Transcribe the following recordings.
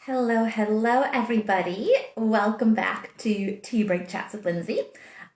Hello, everybody. Welcome back to Tea Break Chats with Lindsay.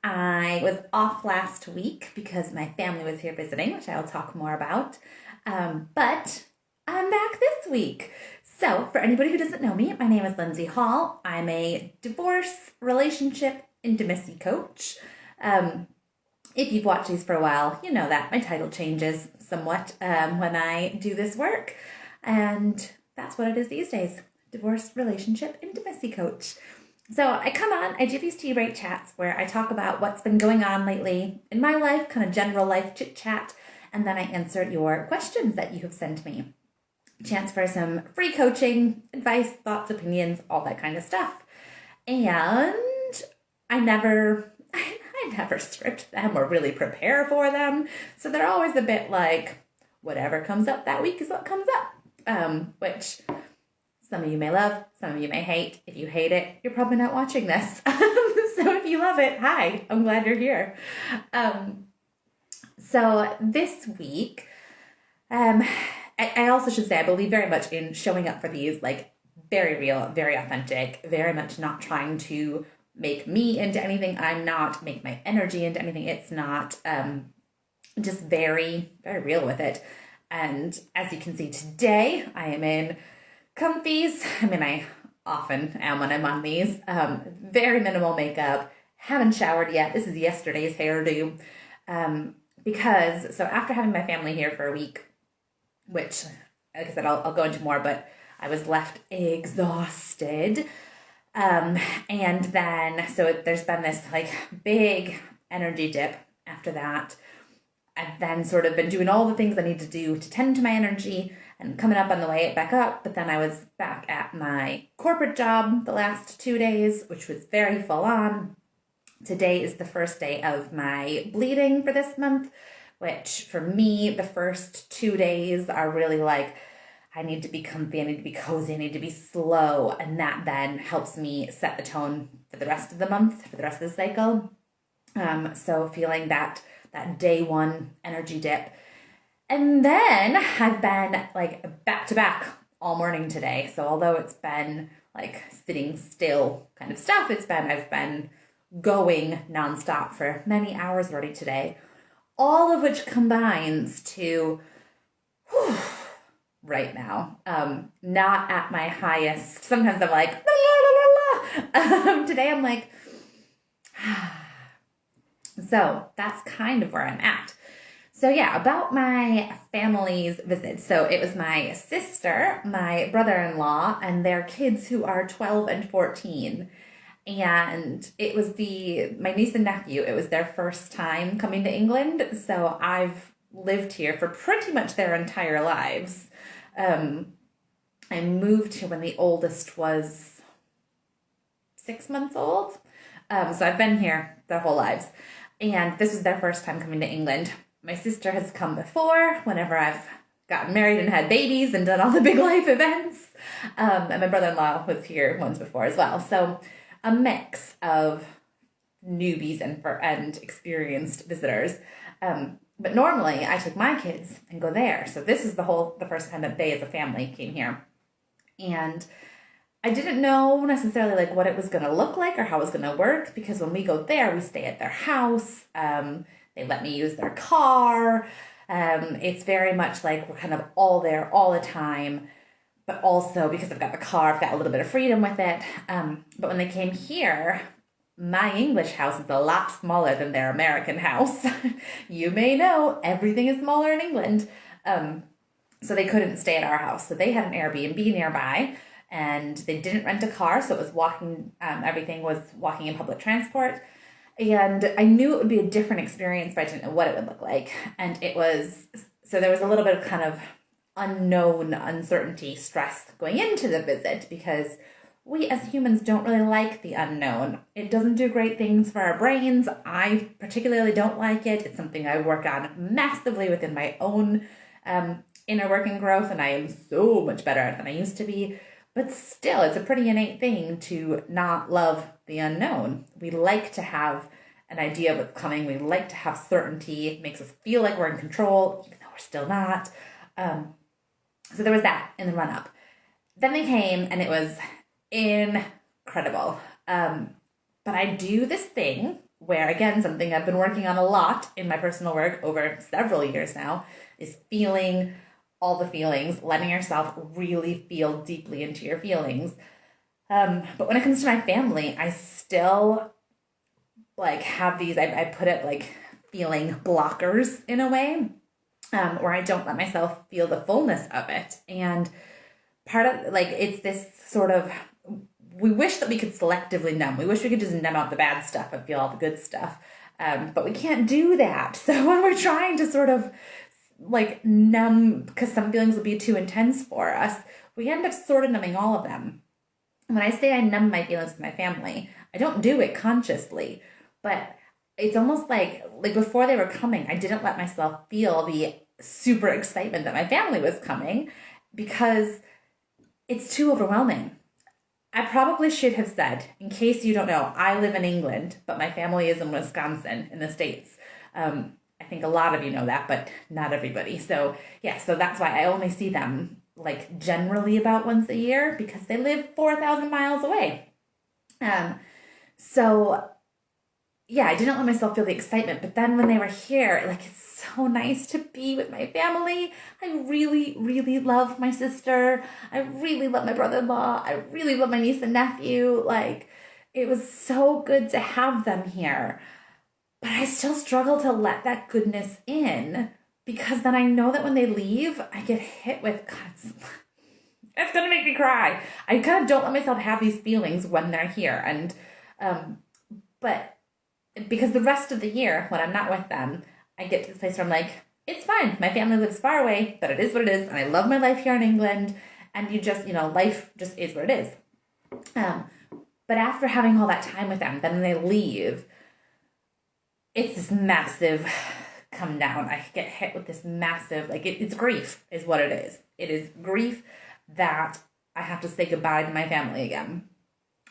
I was off last week because my family was here visiting, which I'll talk more about. But I'm back this week. So, for anybody who doesn't know me, my name is Lindsey Hall. I'm a divorce, relationship, intimacy coach. If you've watched these for a while, you know that my title changes somewhat when I do this work. And that's what it is these days. Divorce, relationship, intimacy coach. So I come on, I do these tea break chats where I talk about what's been going on lately in my life, kind of general life chit chat, and then I answer your questions that you have sent me. Chance for some free coaching, advice, thoughts, opinions, all that kind of stuff. And I never script them or really prepare for them. So they're always a bit like, whatever comes up that week is what comes up, which some of you may love, some of you may hate. If you hate it, you're probably not watching this. So if you love it, hi, I'm glad you're here. So this week, I also should say I believe very much in showing up for these, like very real, very authentic, very much not trying to make me into anything I'm not, make my energy into anything it's not, just very, very real with it. And as you can see today, I am in comfies. I mean, I often am when I'm on these. Very minimal makeup. Haven't showered yet. This is yesterday's hairdo. So after having my family here for a week, which, like I said, I'll go into more, but I was left exhausted. And then, so there's been this like big energy dip after that. I've then sort of been doing all the things I need to do to tend to my energy and coming up on the way back up. But then I was back at my corporate job the last 2 days, which was very full on. Today is the first day of my bleeding for this month, which for me, the first 2 days are really like, I need to be comfy, I need to be cozy, I need to be slow. And that then helps me set the tone for the rest of the month, for the rest of the cycle. So feeling that day one energy dip. And then I've been like back to back all morning today. So although it's been like sitting still kind of stuff, I've been going nonstop for many hours already today, all of which combines to right now, not at my highest. Sometimes I'm like, today I'm like, so that's kind of where I'm at. So yeah, about my family's visit. So it was my sister, my brother-in-law, and their kids who are 12 and 14. And it was my niece and nephew, it was their first time coming to England. So I've lived here for pretty much their entire lives. I moved here when the oldest was 6 months old. So I've been here their whole lives. And this was their first time coming to England. My sister has come before whenever I've gotten married and had babies and done all the big life events. And my brother-in-law was here once before as well. So a mix of newbies and experienced visitors. But normally I take my kids and go there. So this is the first time that they as a family came here. And I didn't know necessarily like what it was going to look like or how it was going to work, because when we go there, we stay at their house. They let me use their car. It's very much like we're kind of all there all the time. But also because I've got the car, I've got a little bit of freedom with it. But when they came here, my English house is a lot smaller than their American house. You may know everything is smaller in England. So they couldn't stay at our house. So they had an Airbnb nearby. And they didn't rent a car, so it was walking, everything was walking in public transport. And I knew it would be a different experience, but I didn't know what it would look like. And so there was a little bit of kind of unknown, uncertainty, stress going into the visit, because we as humans don't really like the unknown. It doesn't do great things for our brains. I particularly don't like it. It's something I work on massively within my own inner work and growth, and I am so much better at it than I used to be. But still, it's a pretty innate thing to not love the unknown. We like to have an idea of what's coming. We like to have certainty. It makes us feel like we're in control, even though we're still not. So there was that in the run-up. then they came and it was incredible. But I do this thing where, again, something I've been working on a lot in my personal work over several years now is feeling all the feelings, letting yourself really feel deeply into your feelings. But when it comes to my family, I still like have these, I put it like feeling blockers in a way, where I don't let myself feel the fullness of it. And part of like, it's this sort of, we wish that we could selectively numb. We wish we could just numb out the bad stuff and feel all the good stuff. But we can't do that. So when we're trying to sort of like numb, because some feelings will be too intense for us, we end up sort of numbing all of them. When I say I numb my feelings with my family, I don't do it consciously, but it's almost like before they were coming, I didn't let myself feel the super excitement that my family was coming because it's too overwhelming. I probably should have said, in case you don't know, I live in England, but my family is in Wisconsin in the States. I think a lot of you know that, but not everybody. So yeah, so that's why I only see them like generally about once a year because they live 4,000 miles away. So yeah, I didn't let myself feel the excitement, but then when they were here, like, it's so nice to be with my family. I really, really love my sister. I really love my brother-in-law. I really love my niece and nephew. Like, it was so good to have them here. But I still struggle to let that goodness in because then I know that when they leave, I get hit with, God, it's going to make me cry. I kind of don't let myself have these feelings when they're here. And, but because the rest of the year, when I'm not with them, I get to this place where I'm like, it's fine. My family lives far away, but it is what it is. And I love my life here in England. And you just, life just is what it is. But after having all that time with them, then when they leave, it's this massive come down. I get hit with this massive, it's grief is what it is. It is grief that I have to say goodbye to my family again.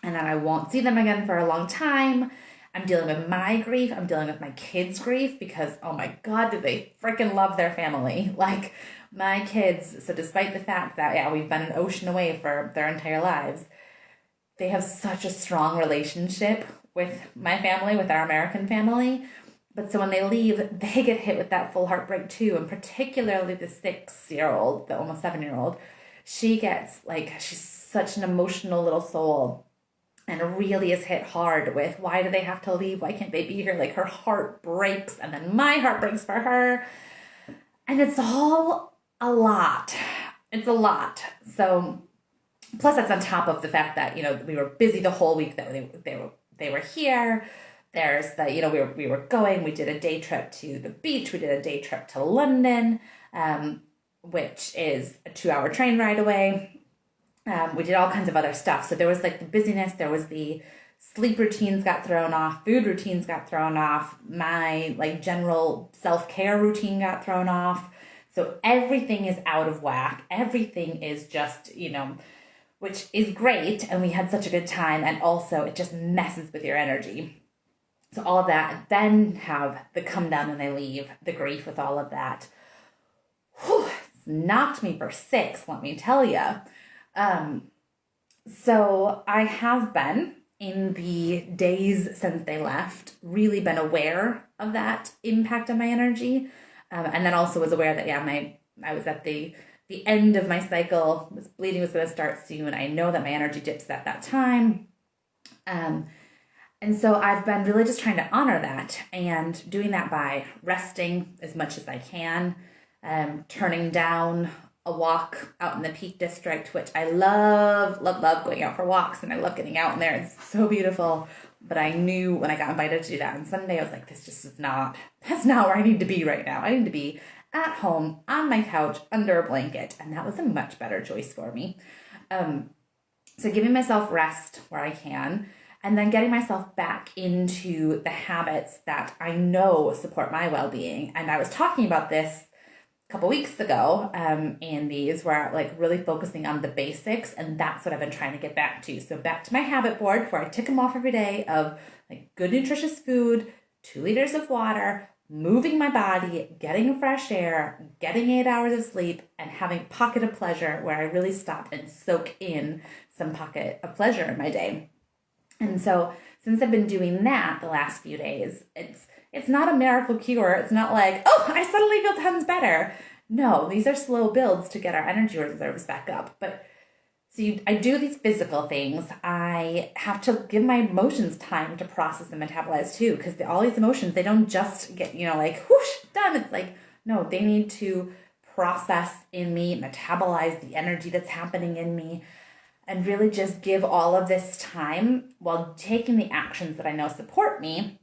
And then I won't see them again for a long time. I'm dealing with my grief. I'm dealing with my kids' grief because, oh my God, do they freaking love their family. Like my kids, so despite the fact that, yeah, we've been an ocean away for their entire lives, they have such a strong relationship with my family, with our American family. But so when they leave, they get hit with that full heartbreak too. And particularly the 6-year-old, the almost 7-year-old, she gets she's such an emotional little soul. And really is hit hard with, why do they have to leave? Why can't they be here? Like her heart breaks and then my heart breaks for her. And it's all a lot. It's a lot. So plus that's on top of the fact that, we were busy the whole week that they were here. There's the, we were going, we did a day trip to the beach. We did a day trip to London, which is a 2-hour train ride away. We did all kinds of other stuff. So there was the busyness, there was the sleep routines got thrown off, food routines got thrown off, my general self-care routine got thrown off. So everything is out of whack. Everything is just, which is great. And we had such a good time. And also it just messes with your energy. So all of that, then have the come down when they leave, the grief with all of that. Whew, it's knocked me for 6, let me tell you. So I have been, in the days since they left, really been aware of that impact on my energy. And then also was aware that, I was at the end of my cycle, bleeding was going to start soon. I know that my energy dips at that time. And so I've been really just trying to honor that and doing that by resting as much as I can, turning down a walk out in the Peak District, which I love going out for walks, and I love getting out in there. It's so beautiful. But I knew when I got invited to do that on Sunday, I was like, that's not where I need to be right now. I need to be at home on my couch under a blanket. And that was a much better choice for me. So giving myself rest where I can, and then getting myself back into the habits that I know support my well-being. And I was talking about this couple weeks ago, in these where really focusing on the basics, and that's what I've been trying to get back to. So back to my habit board where I tick them off every day of good nutritious food, 2 liters of water, moving my body, getting fresh air, getting 8 hours of sleep, and having a pocket of pleasure where I really stop and soak in some pocket of pleasure in my day. And so since I've been doing that the last few days, it's not a miracle cure. It's not like, oh, I suddenly feel tons better. No, these are slow builds to get our energy reserves back up. But I do these physical things. I have to give my emotions time to process and metabolize too, because all these emotions, they don't just get, like whoosh, done. It's like, no, they need to process in me, metabolize the energy that's happening in me, and really just give all of this time while taking the actions that I know support me,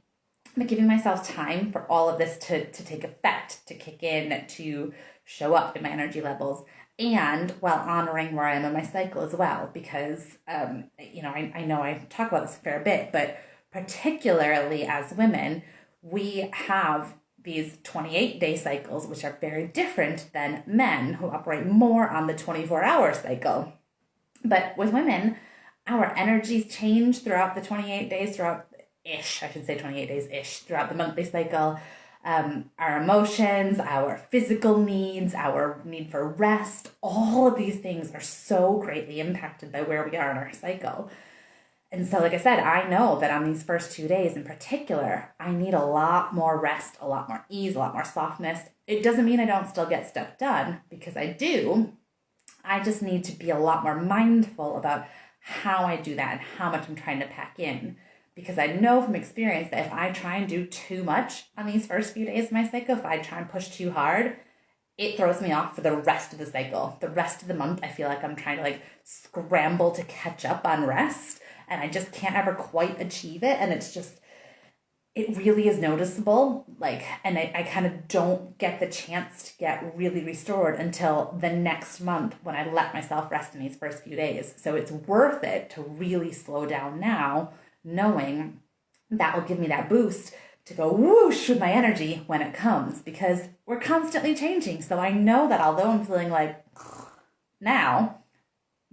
but giving myself time for all of this to take effect, to kick in, to show up in my energy levels, and while honoring where I am in my cycle as well. Because, I know I talk about this a fair bit, but particularly as women, we have these 28-day cycles, which are very different than men who operate more on the 24-hour cycle. But with women, our energies change throughout the 28 days, throughout the monthly cycle. Our emotions, our physical needs, our need for rest, all of these things are so greatly impacted by where we are in our cycle. And so, like I said, I know that on these first 2 days in particular, I need a lot more rest, a lot more ease, a lot more softness. It doesn't mean I don't still get stuff done, because I do. I just need to be a lot more mindful about how I do that and how much I'm trying to pack in. Because I know from experience that if I try and do too much on these first few days of my cycle, if I try and push too hard, it throws me off for the rest of the cycle. The rest of the month, I feel like I'm trying to scramble to catch up on rest, and I just can't ever quite achieve it. And it really is noticeable. And I kind of don't get the chance to get really restored until the next month when I let myself rest in these first few days. So it's worth it to really slow down now, knowing that will give me that boost to go whoosh with my energy when it comes, because we're constantly changing. So I know that although I'm feeling like now,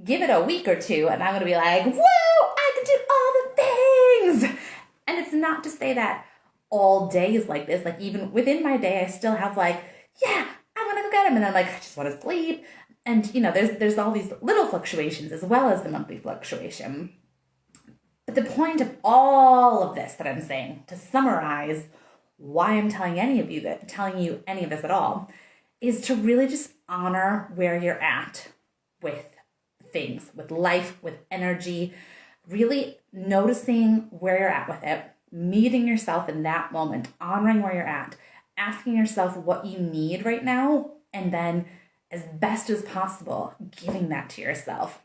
give it a week or two and I'm going to be like, whoa, I can do all the things. And it's not to say that all day is like this. Even within my day, I still have yeah, I want to go get him. And then I'm I just want to sleep. And, there's all these little fluctuations as well as the monthly fluctuation. But the point of all of this that I'm saying, to summarize why I'm telling you any of this at all, is to really just honor where you're at with things, with life, with energy, really noticing where you're at with it, meeting yourself in that moment, honoring where you're at, asking yourself what you need right now, and then as best as possible, giving that to yourself.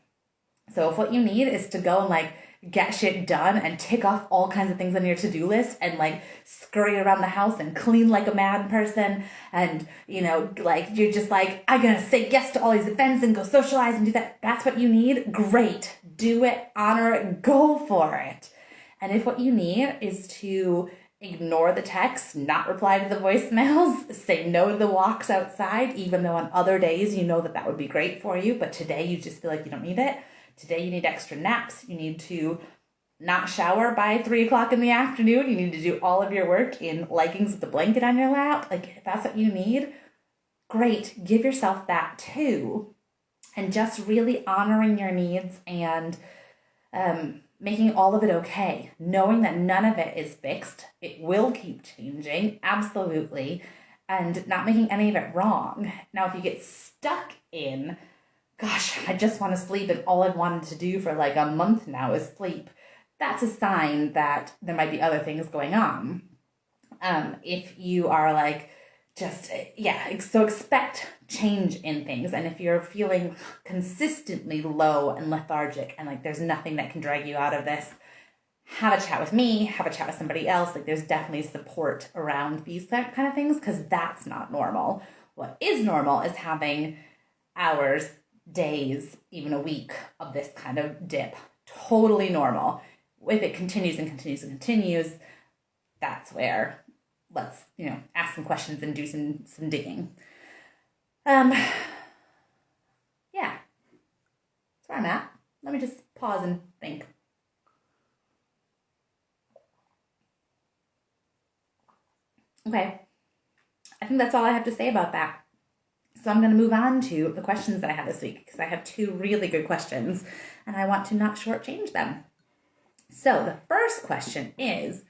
So if what you need is to go and get shit done and tick off all kinds of things on your to-do list and scurry around the house and clean like a mad person, and you're just I'm gonna say yes to all these events and go socialize and do that, that's what you need, great, do it, honor it, go for it. And if what you need is to ignore the texts, not reply to the voicemails, say no to the walks outside, even though on other days you know that would be great for you, but today you just feel like you don't need it. Today you need extra naps. You need to not shower by 3:00 in the afternoon. You need to do all of your work in leggings with a blanket on your lap. If that's what you need, great. Give yourself that too. And just really honoring your needs and making all of it okay. Knowing that none of it is fixed. It will keep changing, absolutely. And not making any of it wrong. Now, if you get stuck in, gosh, I just want to sleep and all I've wanted to do for a month now is sleep, that's a sign that there might be other things going on. If you are so expect change in things. And if you're feeling consistently low and lethargic and there's nothing that can drag you out of this, have a chat with me, have a chat with somebody else. There's definitely support around these kind of things, because that's not normal. What is normal is having hours, days, even a week of this kind of dip. Totally normal. If it continues and continues and continues, that's where let's, ask some questions and do some digging. Yeah, that's where I'm at. Let me just pause and think. Okay, I think that's all I have to say about that. So I'm going to move on to the questions that I have this week because I have 2 really good questions and I want to not shortchange them. So the first question is,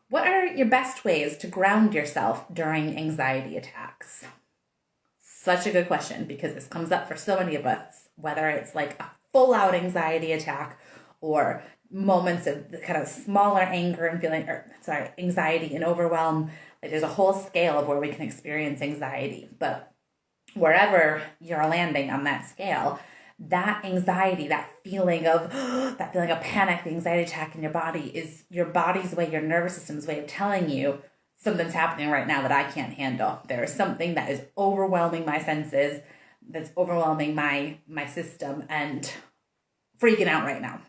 what are your best ways to ground yourself during anxiety attacks? Such a good question because this comes up for so many of us, whether it's like a full out anxiety attack or moments of the kind of smaller anger and anxiety and overwhelm. Like there's a whole scale of where we can experience anxiety, but wherever you're landing on that scale, that anxiety, that feeling of panic, the anxiety attack in your body is your body's way, your nervous system's way of telling you something's happening right now that I can't handle. There is something that is overwhelming my senses, that's overwhelming my system and freaking out right now.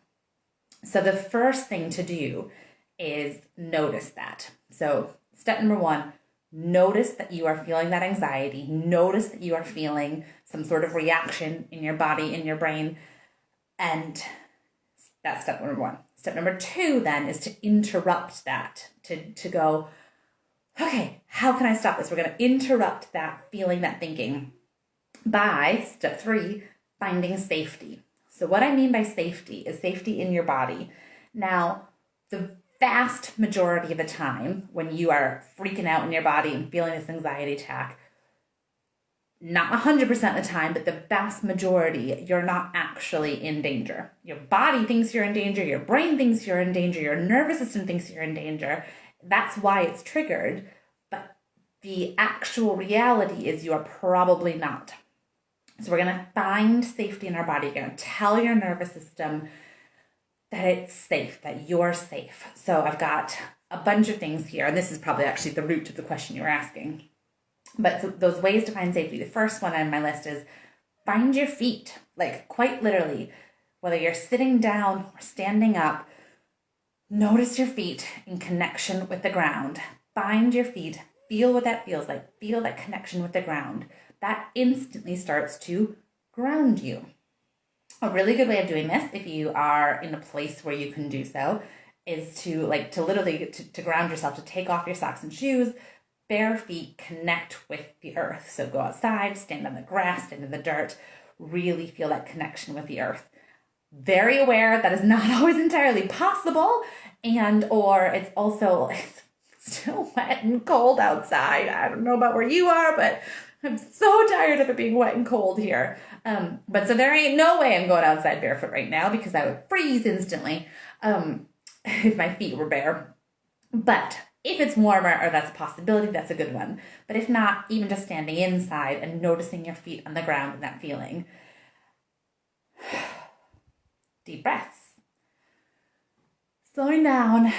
So the first thing to do is notice that. So step number 1, notice that you are feeling that anxiety. Notice that you are feeling some sort of reaction in your body, in your brain. And that's step number 1. Step number 2 then is to interrupt that, to go, okay, how can I stop this? We're going to interrupt that feeling, that thinking by step 3, finding safety. So what I mean by safety is safety in your body. Now, the vast majority of the time when you are freaking out in your body and feeling this anxiety attack, not 100% of the time, but the vast majority, you're not actually in danger. Your body thinks you're in danger, your brain thinks you're in danger, your nervous system thinks you're in danger. That's why it's triggered, but the actual reality is you are probably not. So we're going to find safety in our body. You're going to tell your nervous system that it's safe, that you're safe. So I've got a bunch of things here, and this is probably actually the root of the question you were asking. But those ways to find safety, the first one on my list is find your feet, like quite literally, whether you're sitting down or standing up, notice your feet in connection with the ground. Find your feet, feel what that feels like, feel that connection with the ground. That instantly starts to ground you. A really good way of doing this, if you are in a place where you can do so, is to literally ground yourself, to take off your socks and shoes, bare feet, connect with the earth. So go outside, stand on the grass, stand in the dirt, really feel that connection with the earth. Very aware that is not always entirely possible, or it's also still wet and cold outside. I don't know about where you are, but I'm so tired of it being wet and cold here. But so there ain't no way I'm going outside barefoot right now because I would freeze instantly if my feet were bare. But if it's warmer or that's a possibility, that's a good one. But if not, even just standing inside and noticing your feet on the ground and that feeling. Deep breaths. Slowing down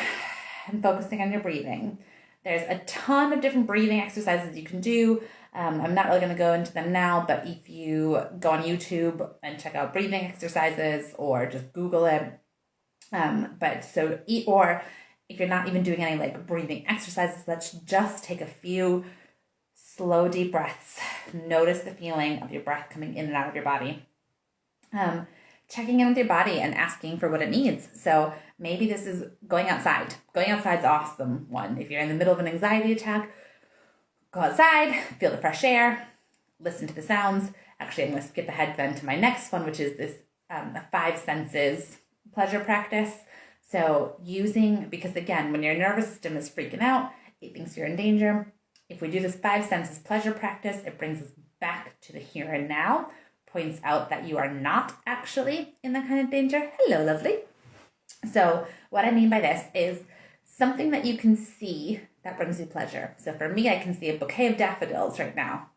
and focusing on your breathing. There's a ton of different breathing exercises you can do. I'm not really going to go into them now, but if you go on YouTube and check out breathing exercises or just Google it. Or if you're not even doing any breathing exercises, let's just take a few slow, deep breaths. Notice the feeling of your breath coming in and out of your body. Checking in with your body and asking for what it needs. So maybe this is going outside. Going outside's awesome one. If you're in the middle of an anxiety attack, go outside, feel the fresh air, listen to the sounds. Actually, I'm going to skip ahead then to my next one, which is this 5 senses pleasure practice. So because again, when your nervous system is freaking out, it thinks you're in danger. If we do this 5 senses pleasure practice, it brings us back to the here and now, points out that you are not actually in that kind of danger. Hello, lovely. So what I mean by this is something that you can see that brings you pleasure. So for me, I can see a bouquet of daffodils right now.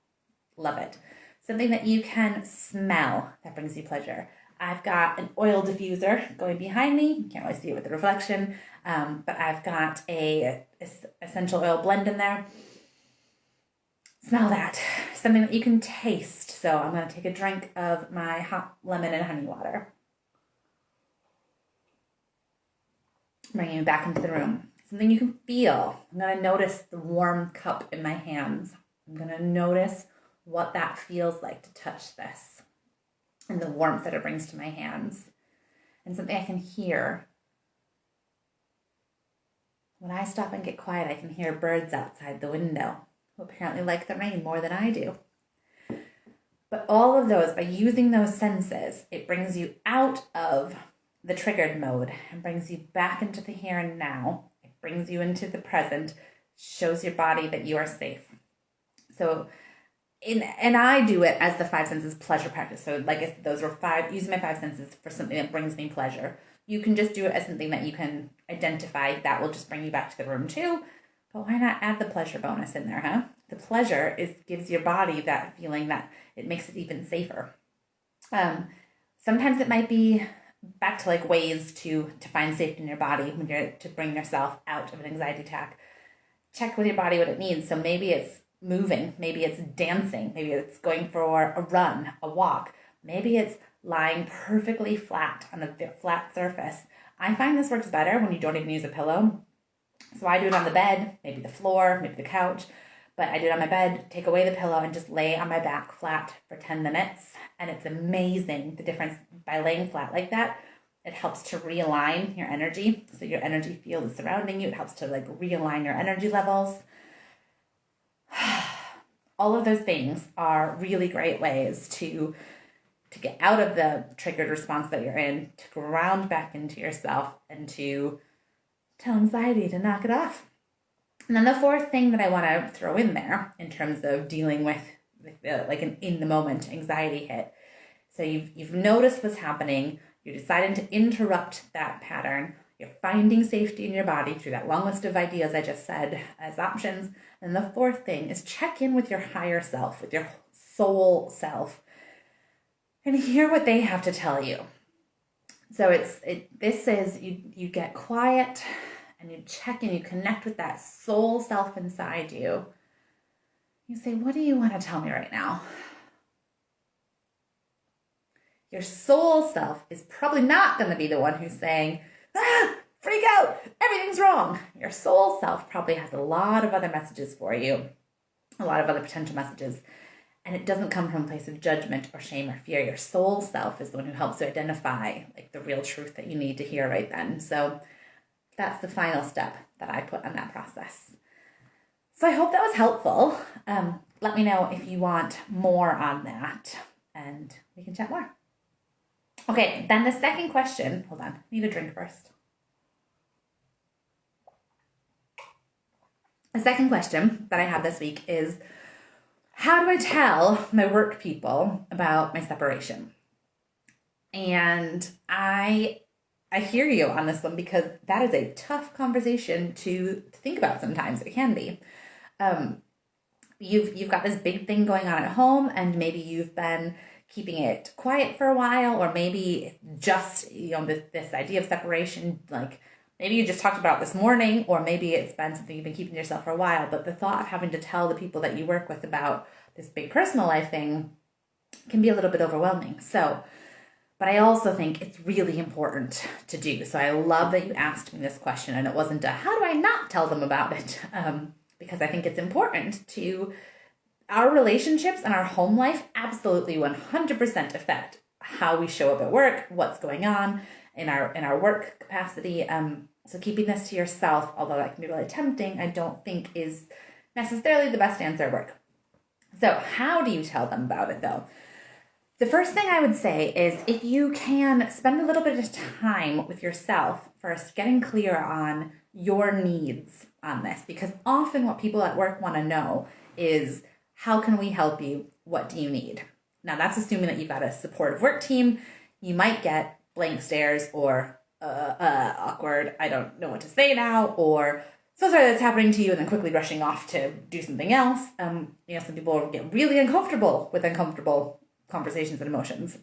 Love it. Something that you can smell that brings you pleasure. I've got an oil diffuser going behind me. You can't really see it with the reflection, but I've got a essential oil blend in there. Smell that. Something that you can taste. So I'm going to take a drink of my hot lemon and honey water. Bringing you back into the room. Something you can feel. I'm going to notice the warm cup in my hands. I'm going to notice what that feels like to touch this and the warmth that it brings to my hands. And something I can hear. When I stop and get quiet, I can hear birds outside the window. who apparently like the rain more than I do. But all of those, by using those senses, it brings you out of the triggered mode and brings you back into the here and now. It brings you into the present, shows your body that you are safe. So, and I do it as the five senses pleasure practice. So like those were using my five senses for something that brings me pleasure. You can just do it as something that you can identify that will just bring you back to the room too. But why not add the pleasure bonus in there, huh? The pleasure gives your body that feeling that it makes it even safer. Sometimes it might be back to like ways to find safety in your body when you're to bring yourself out of an anxiety attack. Check with your body what it needs. So maybe it's moving, maybe it's dancing, maybe it's going for a run, a walk, maybe it's lying perfectly flat on a flat surface. I find this works better when you don't even use a pillow. So I do it on the bed, maybe the floor, maybe the couch, but I do it on my bed, take away the pillow and just lay on my back flat for 10 minutes. And it's amazing the difference by laying flat like that. It helps to realign your energy. So your energy field is surrounding you. It helps to like realign your energy levels. All of those things are really great ways to get out of the triggered response that you're in, to ground back into yourself, and to tell anxiety to knock it off. And then the fourth thing that I want to throw in there in terms of dealing with like an in-the-moment anxiety hit. So you've noticed what's happening. You're deciding to interrupt that pattern. You're finding safety in your body through that long list of ideas I just said as options. And the fourth thing is check in with your higher self, with your soul self, and hear what they have to tell you. So this is you get quiet and you check in, you connect with that soul self inside you. You say, what do you want to tell me right now? Your soul self is probably not going to be the one who's saying, freak out, everything's wrong. Your soul self probably has a lot of other messages for you, a lot of other potential messages. And it doesn't come from a place of judgment or shame or fear. Your soul self is the one who helps you identify like the real truth that you need to hear right then. So that's the final step that I put on that process. So I hope that was helpful. Let me know if you want more on that and we can chat more. Okay, then the second question, hold on, I need a drink first. The second question that I have this week is, how do I tell my work people about my separation? And I hear you on this one because that is a tough conversation to think about sometimes. It can be. You've got this big thing going on at home and maybe you've been keeping it quiet for a while, or maybe just, this idea of separation, like maybe you just talked about this morning, or maybe it's been something you've been keeping to yourself for a while, but the thought of having to tell the people that you work with about this big personal life thing can be a little bit overwhelming. But I also think it's really important to do. So I love that you asked me this question, and it wasn't how do I not tell them about it? Because I think it's important to our relationships and our home life absolutely 100% affect how we show up at work, what's going on in our work capacity. So keeping this to yourself, although that can be really tempting, I don't think is necessarily the best answer at work. So how do you tell them about it though? The first thing I would say is if you can spend a little bit of time with yourself first, getting clear on your needs on this, because often what people at work want to know is, how can we help you? What do you need? Now that's assuming that you've got a supportive work team. You might get blank stares or awkward, I don't know what to say now, or so sorry that's happening to you, and then quickly rushing off to do something else. Some people get really uncomfortable with uncomfortable conversations and emotions.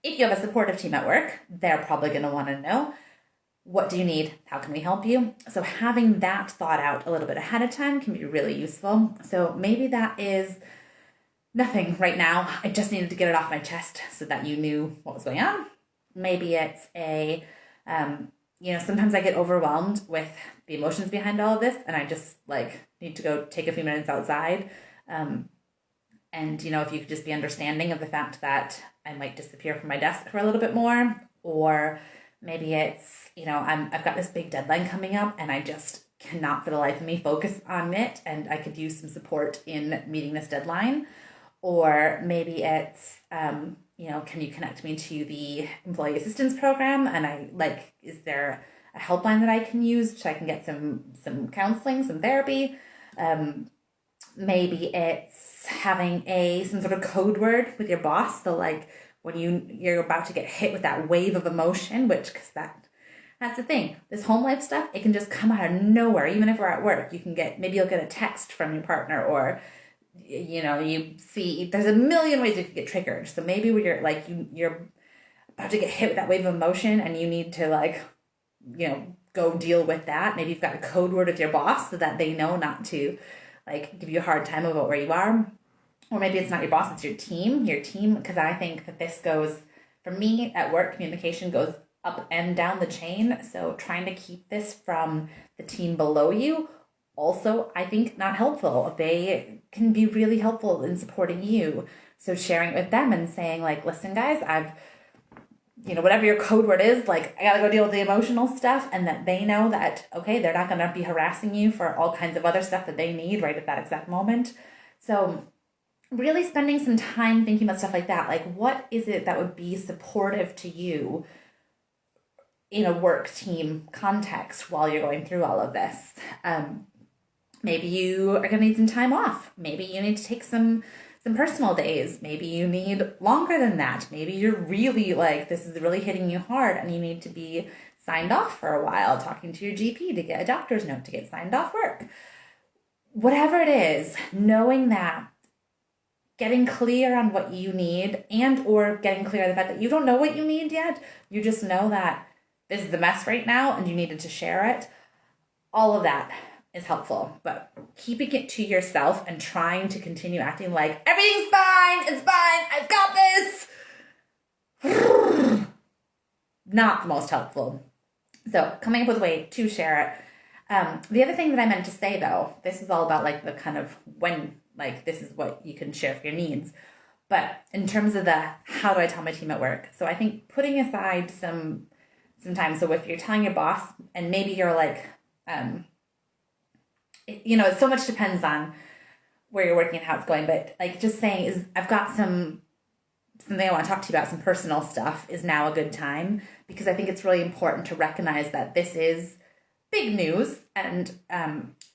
If you have a supportive team at work, they're probably going to want to know, what do you need? How can we help you? So having that thought out a little bit ahead of time can be really useful. So maybe that is nothing right now. I just needed to get it off my chest so that you knew what was going on. Maybe it's sometimes I get overwhelmed with the emotions behind all of this, and I just need to go take a few minutes outside. And if you could just be understanding of the fact that I might disappear from my desk for a little bit more, or maybe it's, I've got this big deadline coming up and I just cannot for the life of me focus on it and I could use some support in meeting this deadline. Or maybe it's, can you connect me to the employee assistance program? And is there a helpline that I can use so I can get some counseling, some therapy? Maybe it's having some sort of code word with your boss. So like when you're about to get hit with that wave of emotion, because that's the thing. This home life stuff, it can just come out of nowhere. Even if we're at work, maybe you'll get a text from your partner, or you see there's a million ways you could get triggered. So maybe when you're about to get hit with that wave of emotion and you need to go deal with that. Maybe you've got a code word with your boss so that they know not to give you a hard time about where you are. Or maybe it's not your boss, it's your team, because I think that this goes, for me at work, communication goes up and down the chain. So trying to keep this from the team below you, also, I think not helpful. They can be really helpful in supporting you. So sharing it with them and saying listen guys, I've, whatever your code word is, I gotta go deal with the emotional stuff, and that they know that, okay, they're not gonna be harassing you for all kinds of other stuff that they need right at that exact moment. So really spending some time thinking about stuff like that. What is it that would be supportive to you in a work team context while you're going through all of this? Maybe you are going to need some time off. Maybe you need to take some personal days. Maybe you need longer than that. Maybe you're really this is really hitting you hard and you need to be signed off for a while, talking to your GP to get a doctor's note to get signed off work. Whatever it is, knowing that, getting clear on what you need, and or getting clear on the fact that you don't know what you need yet. You just know that this is the mess right now and you needed to share it. All of that is helpful, but keeping it to yourself and trying to continue acting like everything's fine, it's fine, I've got this. Not the most helpful. So coming up with a way to share it. The other thing that I meant to say though, this is all about the kind of when, this is what you can share for your needs. But in terms of the how do I tell my team at work? So I think putting aside some time. So if you're telling your boss and maybe you're so much depends on where you're working and how it's going, but just saying is I've got something I want to talk to you about, some personal stuff, is now a good time, because I think it's really important to recognize that this is big news. And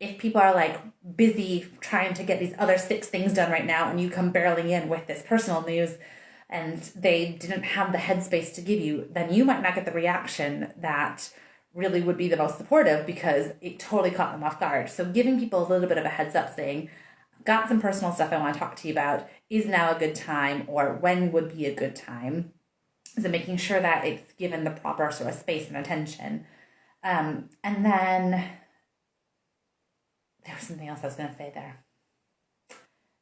if people are busy trying to get these other 6 things done right now and you come barreling in with this personal news and they didn't have the headspace to give you, then you might not get the reaction that really would be the most supportive, because it totally caught them off guard. So giving people a little bit of a heads up saying, I've got some personal stuff I want to talk to you about, is now a good time, or when would be a good time. So making sure that it's given the proper sort of space and attention. And then there was something else I was going to say there.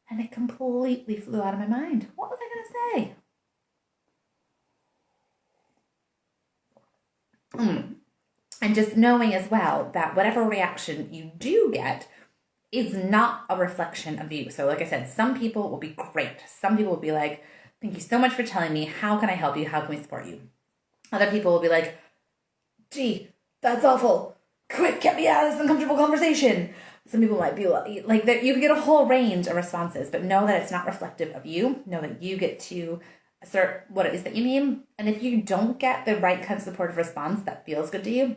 And it completely flew out of my mind. What was I going to say? And just knowing as well that whatever reaction you do get is not a reflection of you. So like I said, some people will be great. Some people will be like, thank you so much for telling me. How can I help you? How can we support you? Other people will be like, gee, that's awful. Quick, get me out of this uncomfortable conversation. Some people might be like that. You can get a whole range of responses, but know that it's not reflective of you. Know that you get to assert what it is that you need. And if you don't get the right kind of supportive response that feels good to you,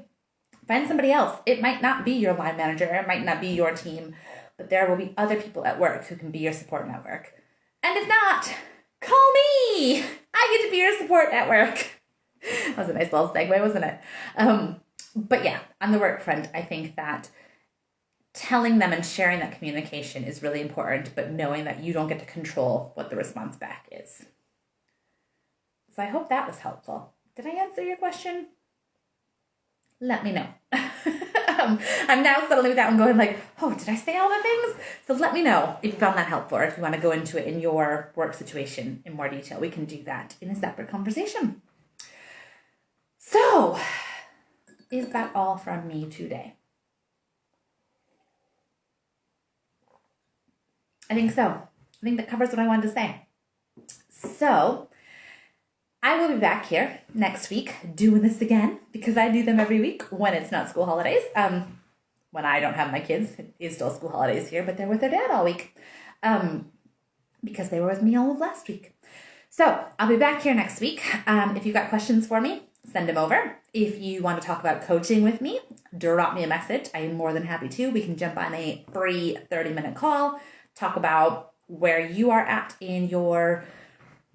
find somebody else. It might not be your line manager. It might not be your team, but there will be other people at work who can be your support network. And if not, call me. I get to be your support network. That was a nice little segue, wasn't it? But yeah, on the work front, I think that telling them and sharing that communication is really important, but knowing that you don't get to control what the response back is. So I hope that was helpful. Did I answer your question? Let me know. I'm now settling with that one going oh, did I say all the things? So let me know if you found that helpful, or if you want to go into it in your work situation in more detail. We can do that in a separate conversation. So, is that all from me today? I think so. I think that covers what I wanted to say. So, I will be back here next week doing this again, because I do them every week when it's not school holidays. when I don't have my kids. It is still school holidays here, but they're with their dad all week because they were with me all of last week. So I'll be back here next week. If you've got questions for me, send them over. If you want to talk about coaching with me, drop me a message. I am more than happy to. We can jump on a free 30-minute call, talk about where you are at in your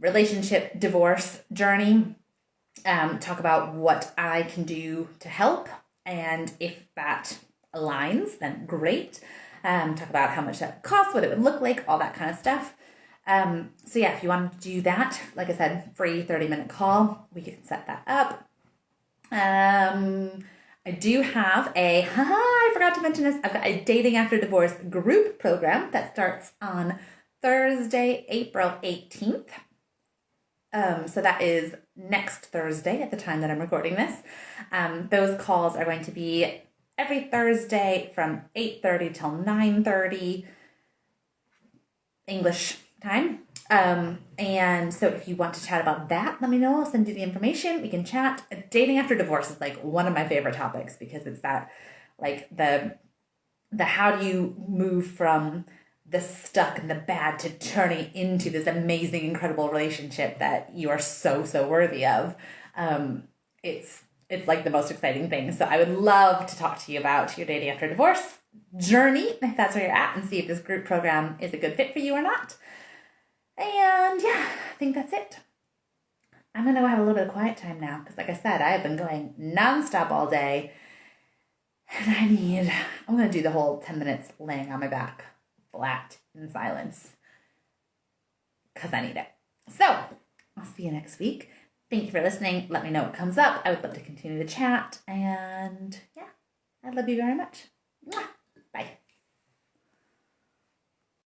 relationship divorce journey, talk about what I can do to help. And if that aligns, then great. Talk about how much that costs, what it would look like, all that kind of stuff. So yeah, if you want to do that, like I said, free 30-minute call, we can set that up. I do have I forgot to mention this. I've got a Dating After Divorce group program that starts on Thursday, April 18th. So that is next Thursday at the time that I'm recording this. Those calls are going to be every Thursday from 8:30 till 9:30 English time. And so if you want to chat about that, let me know. I'll send you the information. We can chat. Dating after divorce is like one of my favorite topics because it's that like the how do you move from the stuck and the bad to turning into this amazing, incredible relationship that you are so, so worthy of. It's like the most exciting thing. So I would love to talk to you about your dating after divorce journey, if that's where you're at, and see if this group program is a good fit for you or not. And yeah, I think that's it. I'm going to have a little bit of quiet time now because like I said, I have been going nonstop all day and I'm going to do the whole 10 minutes laying on my back flat in silence because I need it. So I'll see you next week. Thank you for listening. Let me know what comes up. I would love to continue the chat. And yeah, I love you very much. Mwah.